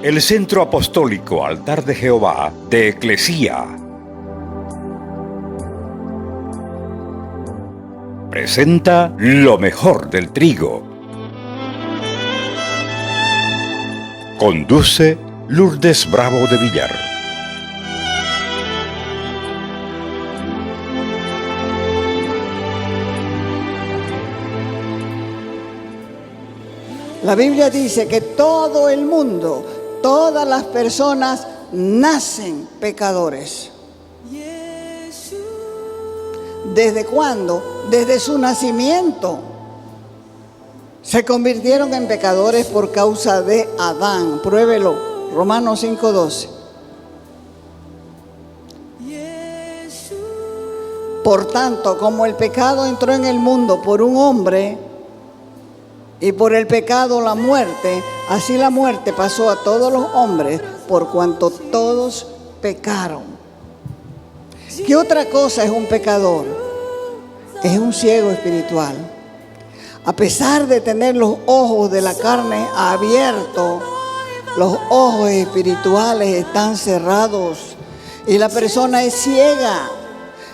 el Centro Apostólico Altar de Jehová de Eclesía presenta lo mejor del trigo. Conduce Lourdes Bravo de Villar. La Biblia dice que todo el mundo, todas las personas nacen pecadores. ¿Desde cuándo? Desde su nacimiento. Se convirtieron en pecadores por causa de Adán. Pruébelo, Romanos 5:12. Por tanto, como el pecado entró en el mundo por un hombre, y por el pecado la muerte, así la muerte pasó a todos los hombres, por cuanto todos pecaron. ¿Qué otra cosa es un pecador? Es un ciego espiritual. A pesar de tener los ojos de la carne abiertos, los ojos espirituales están cerrados y la persona es ciega.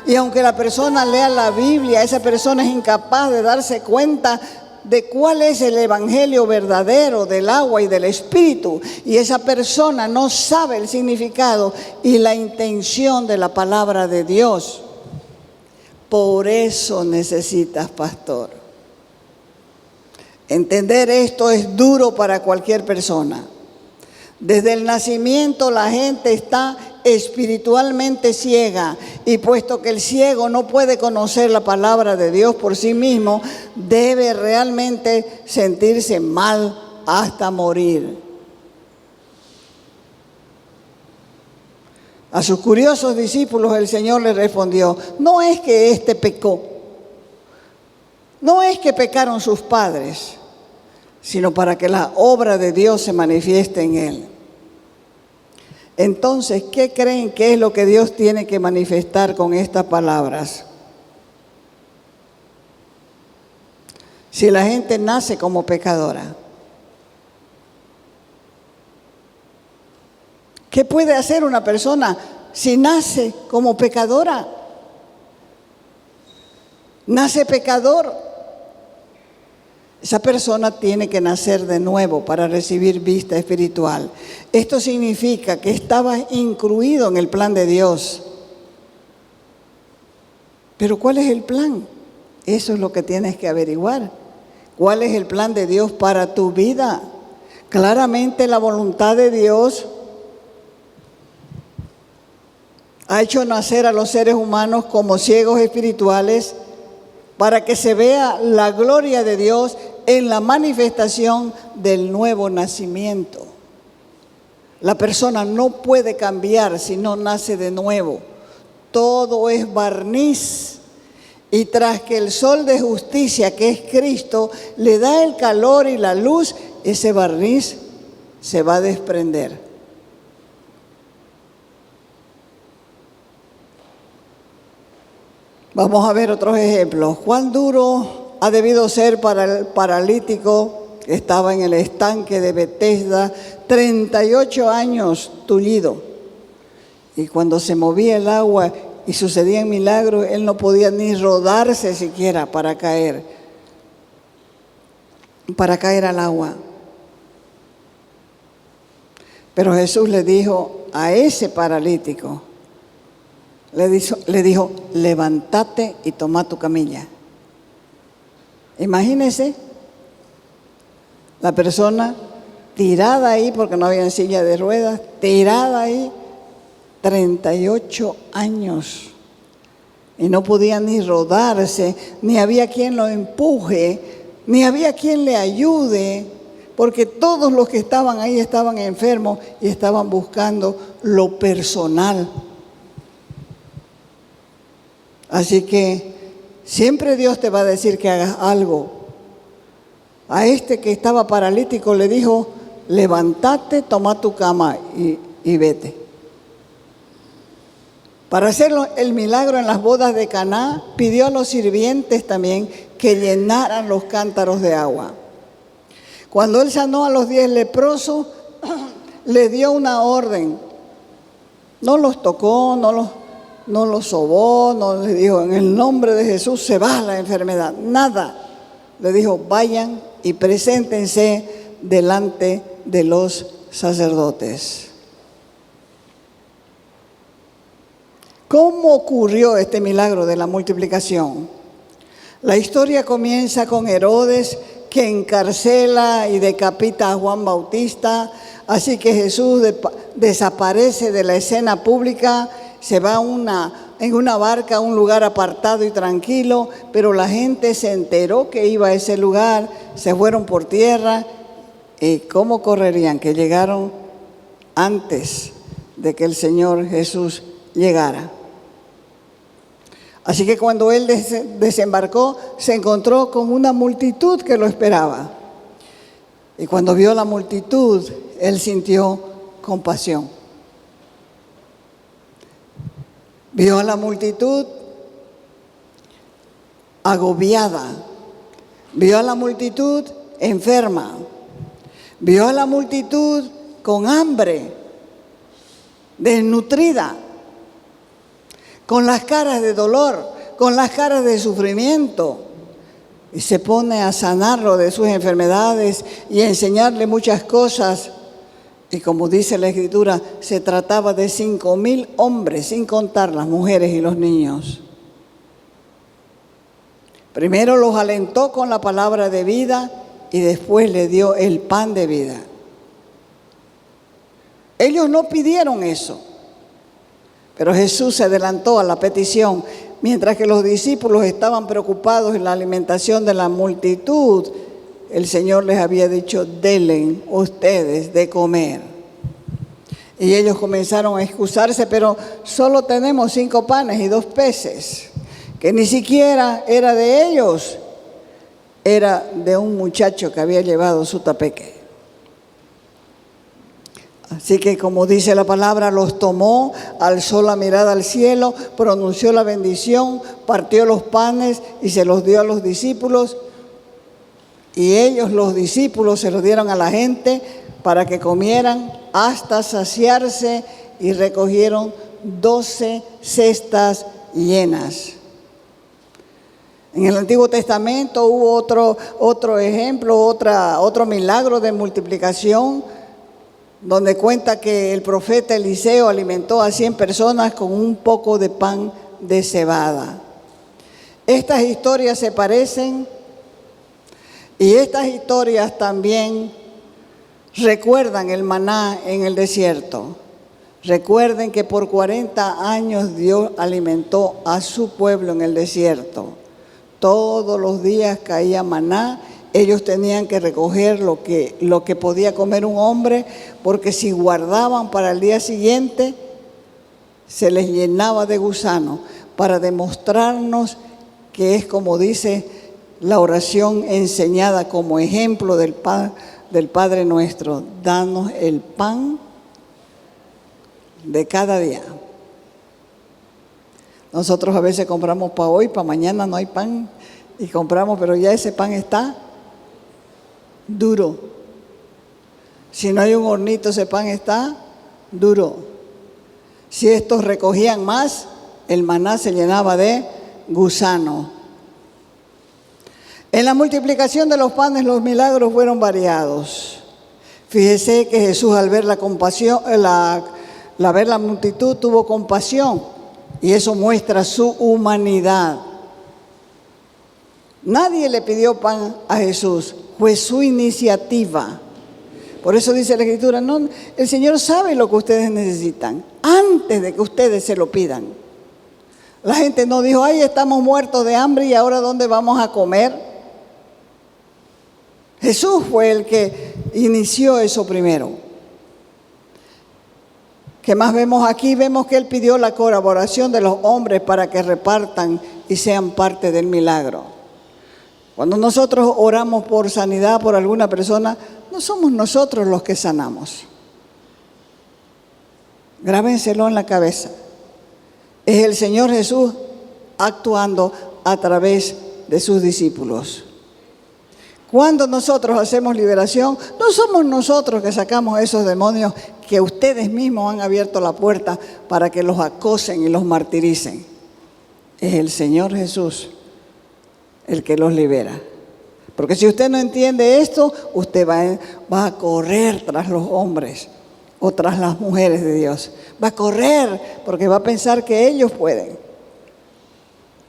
Y aunque la persona lea la Biblia, esa persona es incapaz de darse cuenta de cuál es el evangelio verdadero del agua y del espíritu, y esa persona no sabe el significado y la intención de la palabra de Dios. Por eso necesitas pastor. Entender esto es duro para cualquier persona. Desde el nacimiento la gente está espiritualmente ciega, y puesto que el ciego no puede conocer la palabra de Dios por sí mismo, debe realmente sentirse mal hasta morir. A sus curiosos discípulos el Señor les respondió: no es que éste pecó, no es que pecaron sus padres, sino para que la obra de Dios se manifieste en él. Entonces, ¿qué creen que es lo que Dios tiene que manifestar con estas palabras? Si la gente nace como pecadora, ¿qué puede hacer una persona si nace como pecadora? Nace pecador. Esa persona tiene que nacer de nuevo para recibir vista espiritual. Esto significa que estabas incluido en el plan de Dios. Pero ¿cuál es el plan? Eso es lo que tienes que averiguar. ¿Cuál es el plan de Dios para tu vida? Claramente la voluntad de Dios ha hecho nacer a los seres humanos como ciegos espirituales para que se vea la gloria de Dios en la manifestación del nuevo nacimiento. La persona no puede cambiar si no nace de nuevo. Todo es barniz. Y tras que el sol de justicia, que es Cristo, le da el calor y la luz, ese barniz se va a desprender. Vamos a ver otros ejemplos. ¿Cuán duro ha debido ser para el paralítico que estaba en el estanque de Betesda, 38 años tullido? Y cuando se movía el agua y sucedían milagros, él no podía ni rodarse siquiera para caer al agua. Pero Jesús le dijo a ese paralítico, le dijo, levántate y toma tu camilla. Imagínese la persona tirada ahí, porque no había silla de ruedas, tirada ahí 38 años y no podía ni rodarse, ni había quien lo empuje, ni había quien le ayude, porque todos los que estaban ahí estaban enfermos y estaban buscando lo personal. Así que siempre Dios te va a decir que hagas algo. A este que estaba paralítico le dijo, levántate, toma tu cama y vete. Para hacer el milagro en las bodas de Caná, pidió a los sirvientes también que llenaran los cántaros de agua. Cuando él sanó a los 10 leprosos, le dio una orden. No los tocó, no los sobó, no les dijo, en el nombre de Jesús se va la enfermedad. Nada. Le dijo, vayan y preséntense delante de los sacerdotes. ¿Cómo ocurrió este milagro de la multiplicación? La historia comienza con Herodes, que encarcela y decapita a Juan Bautista. Así que Jesús desaparece de la escena pública, se va en una barca a un lugar apartado y tranquilo, pero la gente se enteró que iba a ese lugar, se fueron por tierra. ¿Y cómo correrían? Que llegaron antes de que el Señor Jesús llegara. Así que cuando él desembarcó, se encontró con una multitud que lo esperaba. Y cuando vio la multitud, él sintió compasión. Vio a la multitud agobiada, vio a la multitud enferma, vio a la multitud con hambre, desnutrida, con las caras de dolor, con las caras de sufrimiento, y se pone a sanarlo de sus enfermedades y a enseñarle muchas cosas. Y como dice la Escritura, se trataba de 5,000 hombres, sin contar las mujeres y los niños. Primero los alentó con la palabra de vida y después le dio el pan de vida. Ellos no pidieron eso, pero Jesús se adelantó a la petición. Mientras que los discípulos estaban preocupados en la alimentación de la multitud, el Señor les había dicho, denle ustedes de comer. Y ellos comenzaron a excusarse, pero solo tenemos 5 panes y 2 peces, que ni siquiera era de ellos, era de un muchacho que había llevado su tapeque. Así que, como dice la palabra, los tomó, alzó la mirada al cielo, pronunció la bendición, partió los panes y se los dio a los discípulos. Y ellos, los discípulos, se los dieron a la gente para que comieran hasta saciarse, y recogieron 12 cestas llenas. En el Antiguo Testamento hubo otro ejemplo, otro milagro de multiplicación, donde cuenta que el profeta Eliseo alimentó a 100 personas con un poco de pan de cebada. Estas historias se parecen, y estas historias también recuerdan el maná en el desierto. Recuerden que por 40 años Dios alimentó a su pueblo en el desierto. Todos los días caía maná. Ellos tenían que recoger lo que podía comer un hombre, porque si guardaban para el día siguiente, se les llenaba de gusano, para demostrarnos que es como dice la oración enseñada como ejemplo del Padre Nuestro: danos el pan de cada día. Nosotros a veces compramos para hoy, para mañana no hay pan, y compramos, pero ya ese pan está duro. Si no hay un hornito, ese pan está duro. Si estos recogían más, el maná se llenaba de gusano. En la multiplicación de los panes, los milagros fueron variados. Fíjese que Jesús, al ver la multitud, tuvo compasión, y eso muestra su humanidad. Nadie le pidió pan a Jesús, fue su iniciativa. Por eso dice la Escritura, no, el Señor sabe lo que ustedes necesitan antes de que ustedes se lo pidan. La gente no dijo, ay, estamos muertos de hambre y ahora ¿dónde vamos a comer? Jesús fue el que inició eso primero. ¿Qué más vemos aquí? Vemos que Él pidió la colaboración de los hombres para que repartan y sean parte del milagro. Cuando nosotros oramos por sanidad por alguna persona, no somos nosotros los que sanamos. Grábenselo en la cabeza. Es el Señor Jesús actuando a través de sus discípulos. Cuando nosotros hacemos liberación, no somos nosotros que sacamos esos demonios que ustedes mismos han abierto la puerta para que los acosen y los martiricen. Es el Señor Jesús el que los libera. Porque si usted no entiende esto, usted va a correr tras los hombres o tras las mujeres de Dios. Va a correr porque va a pensar que ellos pueden.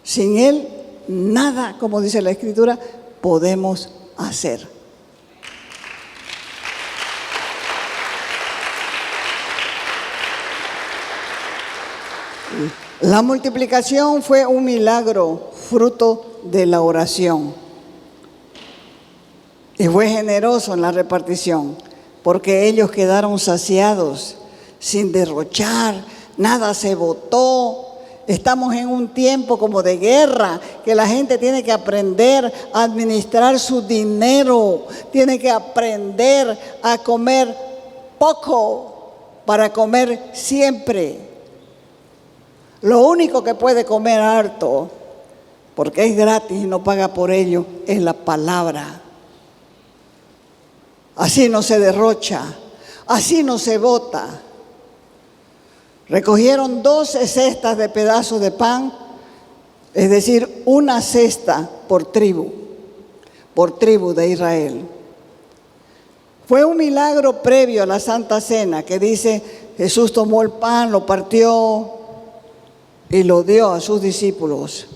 Sin Él, nada, como dice la Escritura, podemos hacer. La multiplicación fue un milagro, fruto de la oración. Y fue generoso en la repartición, porque ellos quedaron saciados, sin derrochar, nada se botó. Estamos en un tiempo como de guerra, que la gente tiene que aprender a administrar su dinero, tiene que aprender a comer poco para comer siempre. Lo único que puede comer harto, porque es gratis y no paga por ello, es la palabra. Así no se derrocha, así no se bota. Recogieron 12 cestas de pedazos de pan, es decir, una cesta por tribu de Israel. Fue un milagro previo a la Santa Cena, que dice, Jesús tomó el pan, lo partió y lo dio a sus discípulos.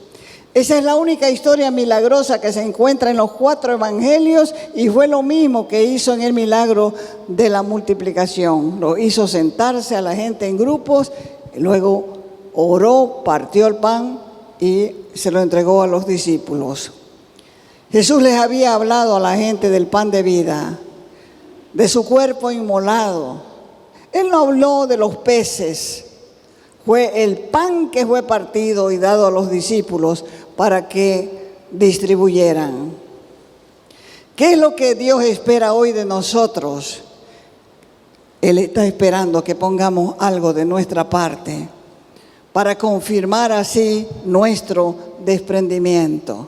Esa es la única historia milagrosa que se encuentra en los 4 evangelios, y fue lo mismo que hizo en el milagro de la multiplicación. Lo hizo sentarse a la gente en grupos, luego oró, partió el pan y se lo entregó a los discípulos. Jesús les había hablado a la gente del pan de vida, de su cuerpo inmolado. Él no habló de los peces. Fue el pan que fue partido y dado a los discípulos para que distribuyeran. ¿Qué es lo que Dios espera hoy de nosotros? Él está esperando que pongamos algo de nuestra parte para confirmar así nuestro desprendimiento.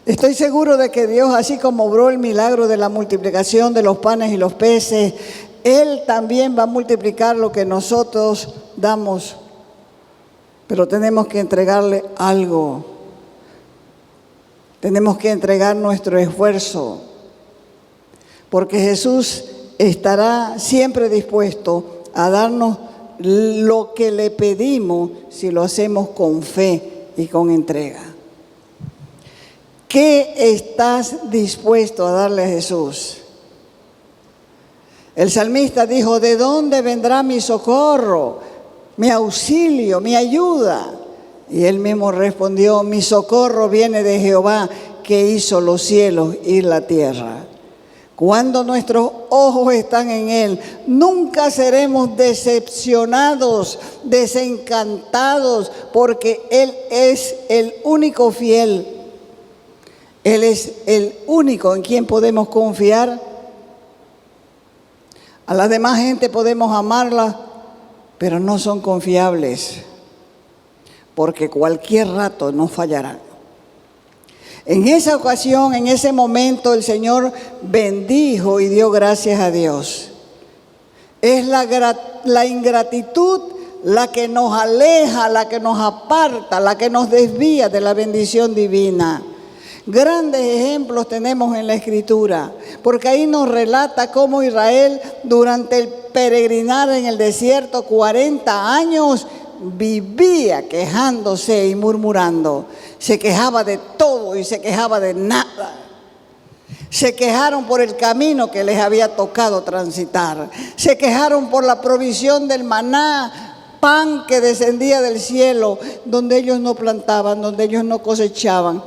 Estoy seguro de que Dios, así como obró el milagro de la multiplicación de los panes y los peces, Él también va a multiplicar lo que nosotros damos. Pero tenemos que entregarle algo. Tenemos que entregar nuestro esfuerzo. Porque Jesús estará siempre dispuesto a darnos lo que le pedimos si lo hacemos con fe y con entrega. ¿Qué estás dispuesto a darle a Jesús? El salmista dijo, ¿de dónde vendrá mi socorro, mi auxilio, mi ayuda? Y él mismo respondió, mi socorro viene de Jehová, que hizo los cielos y la tierra. Cuando nuestros ojos están en Él, nunca seremos decepcionados, desencantados, porque Él es el único fiel. Él es el único en quien podemos confiar. A la demás gente podemos amarla, pero no son confiables, porque cualquier rato nos fallarán. En esa ocasión, en ese momento, el Señor bendijo y dio gracias a Dios. Es la ingratitud la que nos aleja, la que nos aparta, la que nos desvía de la bendición divina. Grandes ejemplos tenemos en la Escritura, porque ahí nos relata cómo Israel durante el peregrinar en el desierto 40 años vivía quejándose y murmurando. Se quejaba de todo y se quejaba de nada. Se quejaron por el camino que les había tocado transitar. Se quejaron por la provisión del maná, pan que descendía del cielo, donde ellos no plantaban, donde ellos no cosechaban,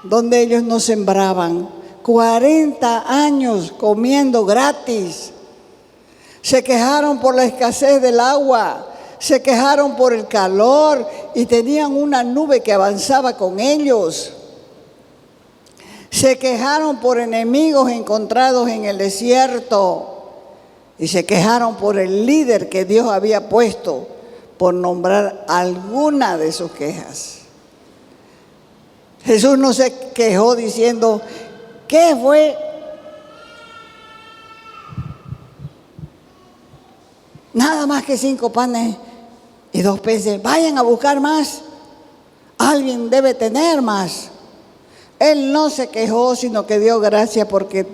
donde ellos no sembraban. 40 años comiendo gratis. Se quejaron por la escasez del agua, se quejaron por el calor y tenían una nube que avanzaba con ellos. Se quejaron por enemigos encontrados en el desierto y se quejaron por el líder que Dios había puesto, por nombrar alguna de sus quejas. Jesús no se quejó diciendo, ¿qué fue Nada más que 5 panes y 2 peces. Vayan a buscar más. Alguien debe tener más. Él no se quejó, sino que dio gracias porque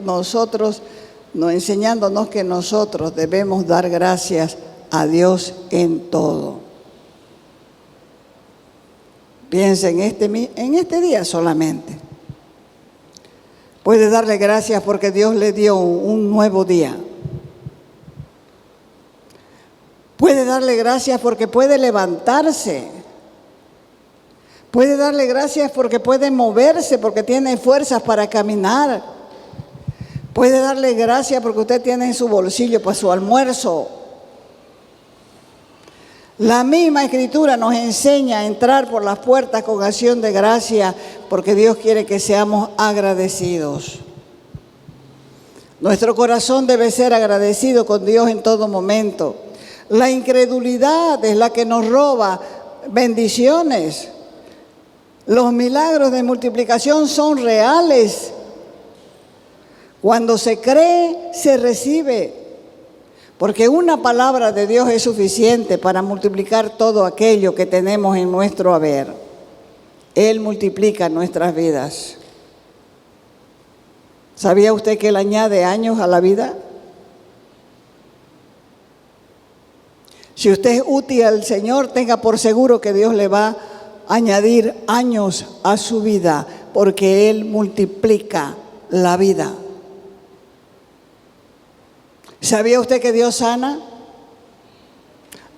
enseñándonos que nosotros debemos dar gracias a Dios en todo. Piensa en este día solamente. Puede darle gracias porque Dios le dio un nuevo día. Puede darle gracias porque puede levantarse. Puede darle gracias porque puede moverse, porque tiene fuerzas para caminar. Puede darle gracias porque usted tiene en su bolsillo para su almuerzo. La misma Escritura nos enseña a entrar por las puertas con acción de gracia, porque Dios quiere que seamos agradecidos. Nuestro corazón debe ser agradecido con Dios en todo momento. La incredulidad es la que nos roba bendiciones. Los milagros de multiplicación son reales. Cuando se cree, se recibe. Porque una palabra de Dios es suficiente para multiplicar todo aquello que tenemos en nuestro haber. Él multiplica nuestras vidas. ¿Sabía usted que Él añade años a la vida? Si usted es útil al Señor, tenga por seguro que Dios le va a añadir años a su vida, porque Él multiplica la vida. ¿Sabía usted que Dios sana?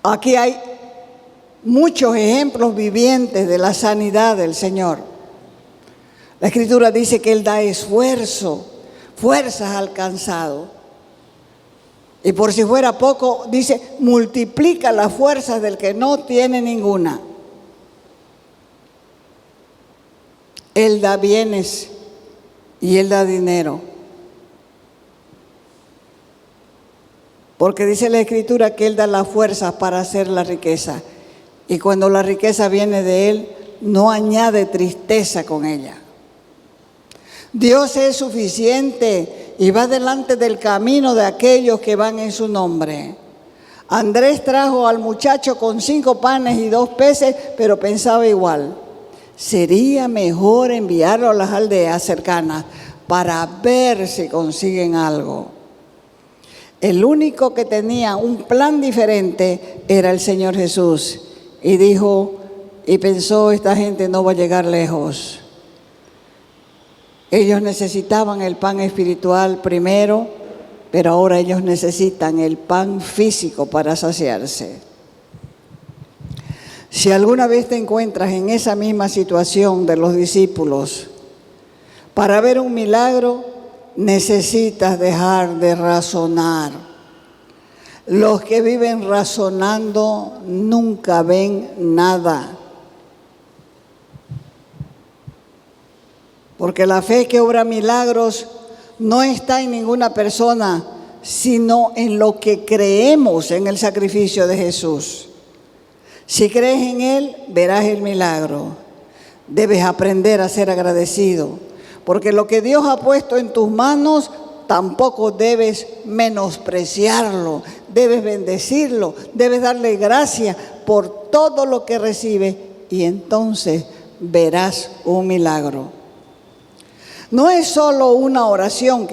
Aquí hay muchos ejemplos vivientes de la sanidad del Señor. La Escritura dice que Él da esfuerzo, fuerzas al cansado. Y por si fuera poco, dice, multiplica las fuerzas del que no tiene ninguna. Él da bienes y Él da dinero. Porque dice la Escritura que Él da las fuerzas para hacer la riqueza. Y cuando la riqueza viene de Él, no añade tristeza con ella. Dios es suficiente y va delante del camino de aquellos que van en su nombre. Andrés trajo al muchacho con 5 panes y 2 peces, pero pensaba igual. Sería mejor enviarlo a las aldeas cercanas para ver si consiguen algo. El único que tenía un plan diferente era el Señor Jesús. Y dijo, y pensó, esta gente no va a llegar lejos. Ellos necesitaban el pan espiritual primero, pero ahora ellos necesitan el pan físico para saciarse. Si alguna vez te encuentras en esa misma situación de los discípulos, para ver un milagro, necesitas dejar de razonar. Los que viven razonando nunca ven nada. Porque la fe que obra milagros no está en ninguna persona, sino en lo que creemos en el sacrificio de Jesús. Si crees en Él, verás el milagro. Debes aprender a ser agradecido. Porque lo que Dios ha puesto en tus manos, tampoco debes menospreciarlo, debes bendecirlo, debes darle gracias por todo lo que recibe y entonces verás un milagro. No es solo una oración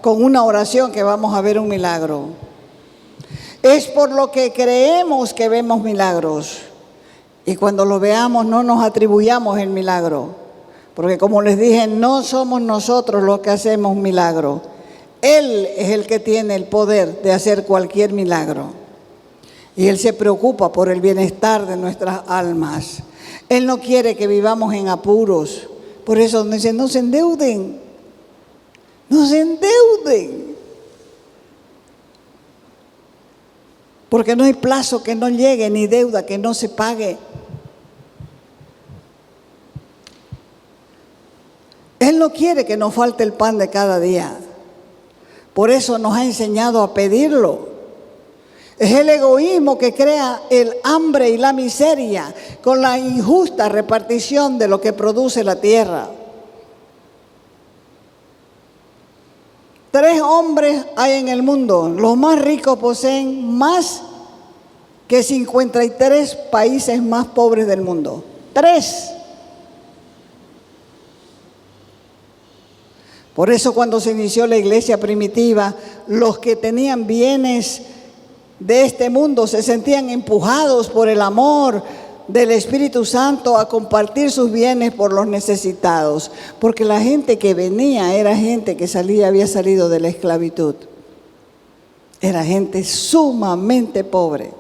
con una oración que vamos a ver un milagro. Es por lo que creemos que vemos milagros. Y cuando lo veamos no nos atribuyamos el milagro. Porque como les dije, no somos nosotros los que hacemos milagros. Él es el que tiene el poder de hacer cualquier milagro. Y Él se preocupa por el bienestar de nuestras almas. Él no quiere que vivamos en apuros. Por eso nos dice, no se endeuden. No se endeuden. Porque no hay plazo que no llegue, ni deuda que no se pague. Él no quiere que nos falte el pan de cada día. Por eso nos ha enseñado a pedirlo. Es el egoísmo que crea el hambre y la miseria con la injusta repartición de lo que produce la tierra. 3 hombres hay en el mundo. Los más ricos poseen más que 53 países más pobres del mundo. 3. Por eso cuando se inició la iglesia primitiva, los que tenían bienes de este mundo se sentían empujados por el amor del Espíritu Santo a compartir sus bienes por los necesitados, porque la gente que venía era gente que había salido de la esclavitud. Era gente sumamente pobre.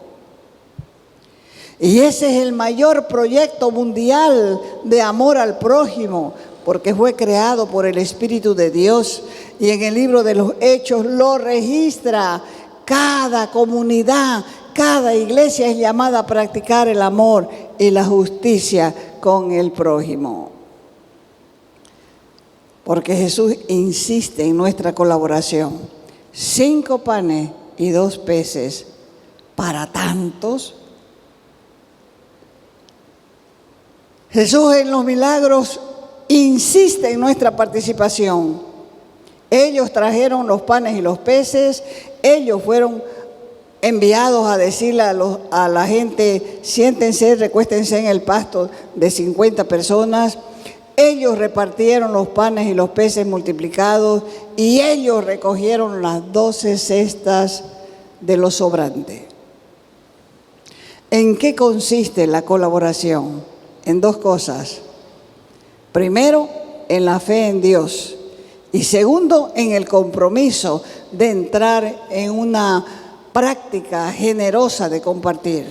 Y ese es el mayor proyecto mundial de amor al prójimo, porque fue creado por el Espíritu de Dios, y en el libro de los Hechos lo registra. Cada comunidad, cada iglesia es llamada a practicar el amor y la justicia con el prójimo. Porque Jesús insiste en nuestra colaboración. 5 panes y 2 peces para tantos. Jesús en los milagros insiste en nuestra participación. Ellos trajeron los panes y los peces. Ellos fueron enviados a decirle a la gente: siéntense, recuéstense en el pasto de 50 personas. Ellos repartieron los panes y los peces multiplicados, y ellos recogieron las 12 cestas de lo sobrante. ¿En qué consiste la colaboración? En 2 cosas. Primero, en la fe en Dios. Y segundo, en el compromiso de entrar en una práctica generosa de compartir.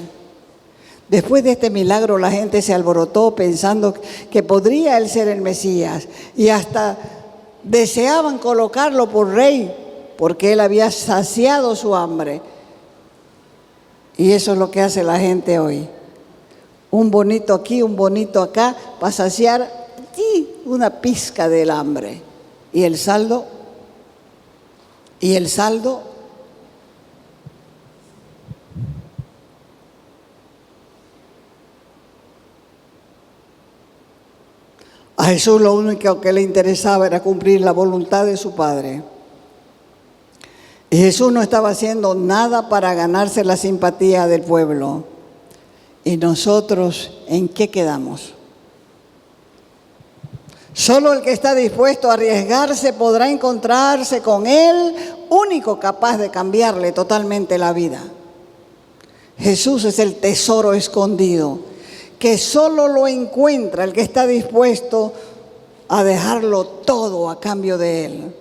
Después de este milagro, la gente se alborotó pensando que podría él ser el Mesías, y hasta deseaban colocarlo por rey, porque él había saciado su hambre. Y eso es lo que hace la gente hoy. Un bonito aquí, un bonito acá, para saciar una pizca del hambre. ¿Y el saldo? ¿Y el saldo? A Jesús lo único que le interesaba era cumplir la voluntad de su Padre. Y Jesús no estaba haciendo nada para ganarse la simpatía del pueblo. ¿Y nosotros en qué quedamos? Solo el que está dispuesto a arriesgarse podrá encontrarse con Él, único capaz de cambiarle totalmente la vida. Jesús es el tesoro escondido, que solo lo encuentra el que está dispuesto a dejarlo todo a cambio de Él.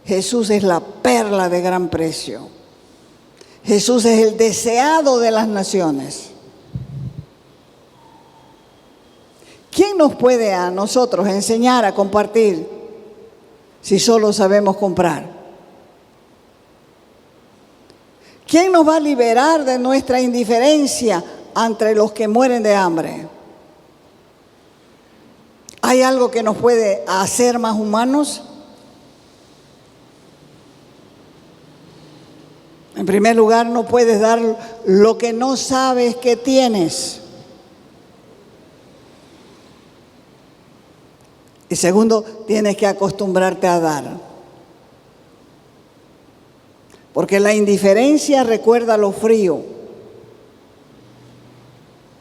Jesús es la perla de gran precio. Jesús es el deseado de las naciones. ¿Quién nos puede a nosotros enseñar a compartir si solo sabemos comprar? ¿Quién nos va a liberar de nuestra indiferencia ante los que mueren de hambre? ¿Hay algo que nos puede hacer más humanos? En primer lugar, no puedes dar lo que no sabes que tienes. Y segundo, tienes que acostumbrarte a dar. Porque la indiferencia recuerda lo frío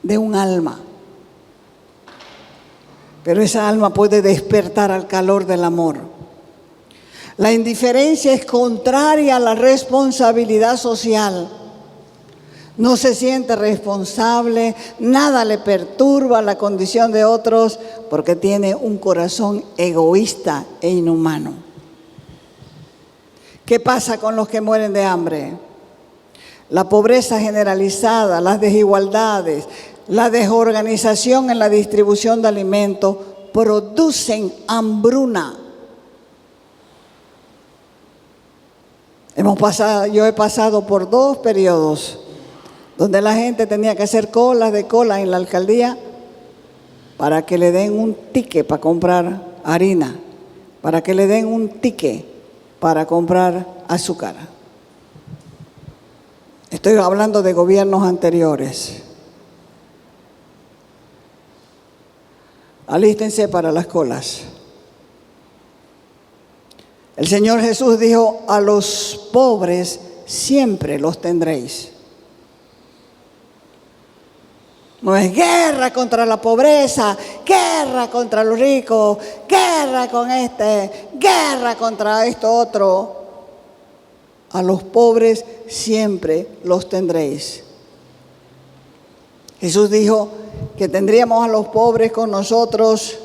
de un alma. Pero esa alma puede despertar al calor del amor. La indiferencia es contraria a la responsabilidad social. No se siente responsable, nada le perturba la condición de otros, porque tiene un corazón egoísta e inhumano. ¿Qué pasa con los que mueren de hambre? La pobreza generalizada, las desigualdades, la desorganización en la distribución de alimentos producen hambruna. Yo he pasado por 2 periodos donde la gente tenía que hacer colas de cola en la alcaldía para que le den un ticket para comprar harina, para que le den un ticket para comprar azúcar. Estoy hablando de gobiernos anteriores. Alístense para las colas. El Señor Jesús dijo, a los pobres siempre los tendréis. No es guerra contra la pobreza, guerra contra los ricos, guerra con guerra contra esto otro. A los pobres siempre los tendréis. Jesús dijo que tendríamos a los pobres con nosotros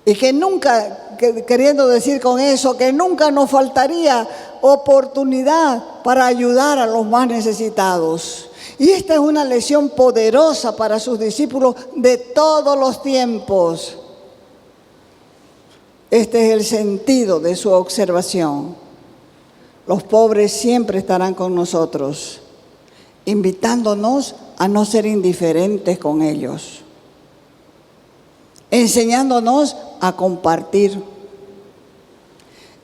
y que nunca, queriendo decir con eso, que nunca nos faltaría oportunidad para ayudar a los más necesitados. Y esta es una lección poderosa para sus discípulos de todos los tiempos. Este es el sentido de su observación. Los pobres siempre estarán con nosotros, invitándonos a no ser indiferentes con ellos, enseñándonos a compartir.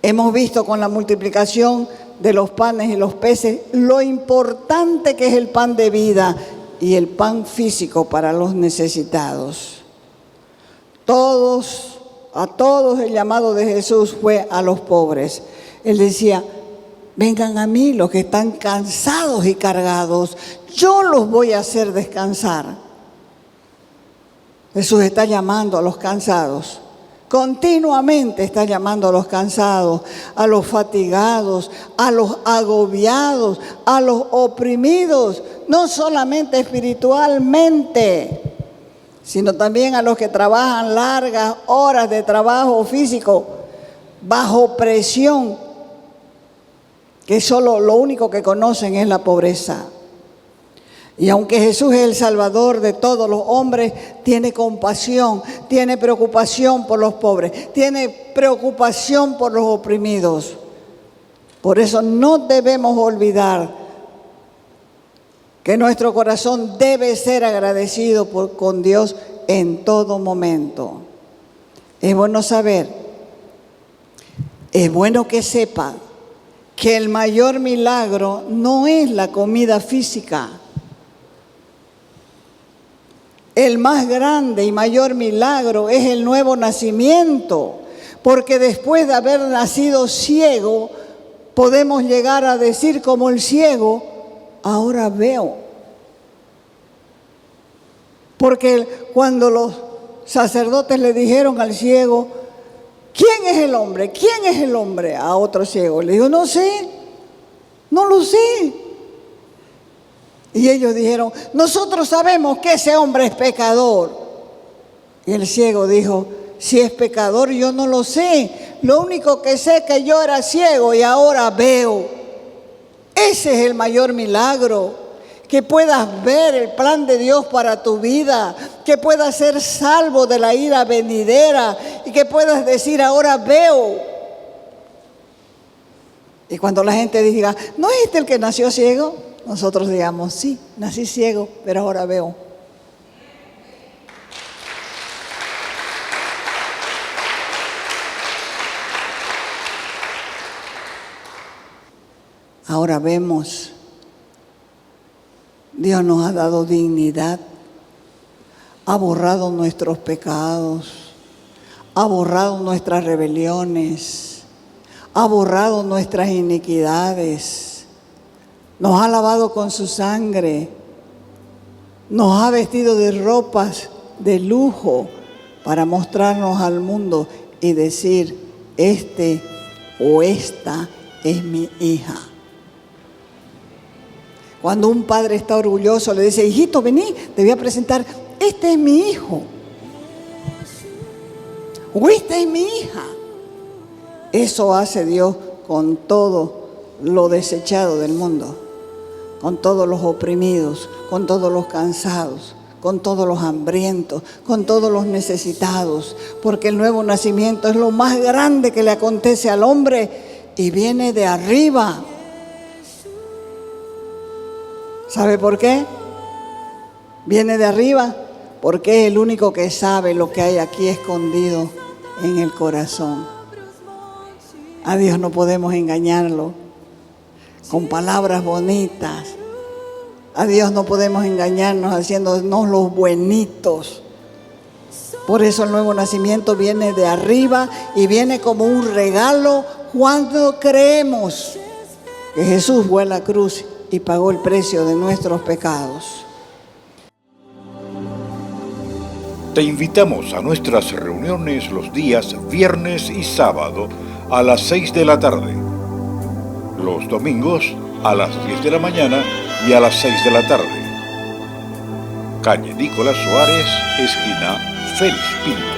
Hemos visto con la multiplicación de los panes y los peces lo importante que es el pan de vida y el pan físico para los necesitados. A todos el llamado de Jesús fue a los pobres. Él decía, vengan a mí los que están cansados y cargados, yo los voy a hacer descansar. Jesús está llamando a los cansados, continuamente está llamando a los cansados, a los fatigados, a los agobiados, a los oprimidos, no solamente espiritualmente, sino también a los que trabajan largas horas de trabajo físico, bajo presión, que solo lo único que conocen es la pobreza. Y aunque Jesús es el Salvador de todos los hombres, tiene compasión, tiene preocupación por los pobres, tiene preocupación por los oprimidos. Por eso no debemos olvidar que nuestro corazón debe ser agradecido con Dios en todo momento. Es bueno saber, es bueno que sepa que el mayor milagro no es la comida física. El más grande y mayor milagro es el nuevo nacimiento, porque después de haber nacido ciego, podemos llegar a decir como el ciego, ahora veo. Porque cuando los sacerdotes le dijeron al ciego, ¿quién es el hombre? ¿Quién es el hombre? A otro ciego le dijo, no sé, no lo sé. Y ellos dijeron, nosotros sabemos que ese hombre es pecador. Y el ciego dijo, si es pecador yo no lo sé. Lo único que sé es que yo era ciego y ahora veo. Ese es el mayor milagro. Que puedas ver el plan de Dios para tu vida. Que puedas ser salvo de la ira venidera. Y que puedas decir, ahora veo. Y cuando la gente diga, ¿no es este el que nació ciego? Nosotros digamos, sí, nací ciego, pero ahora veo. Ahora vemos. Dios nos ha dado dignidad, ha borrado nuestros pecados, ha borrado nuestras rebeliones, ha borrado nuestras iniquidades. Nos ha lavado con su sangre, nos ha vestido de ropas de lujo para mostrarnos al mundo y decir, este o esta es mi hija. Cuando un padre está orgulloso le dice, hijito, vení, te voy a presentar, este es mi hijo. O esta es mi hija. Eso hace Dios con todo lo desechado del mundo. Con todos los oprimidos, con todos los cansados, con todos los hambrientos, con todos los necesitados, porque el nuevo nacimiento es lo más grande que le acontece al hombre y viene de arriba. ¿Sabe por qué? Viene de arriba porque es el único que sabe lo que hay aquí escondido en el corazón. A Dios no podemos engañarlo con palabras bonitas. A Dios no podemos engañarnos haciéndonos los buenitos. Por eso el nuevo nacimiento viene de arriba y viene como un regalo cuando creemos que Jesús fue a la cruz y pagó el precio de nuestros pecados. Te invitamos a nuestras reuniones los días viernes y sábado a las 6 de la tarde. Los domingos a las 10 de la mañana y a las 6 de la tarde. Calle Nicolás Suárez, esquina Félix Pinto.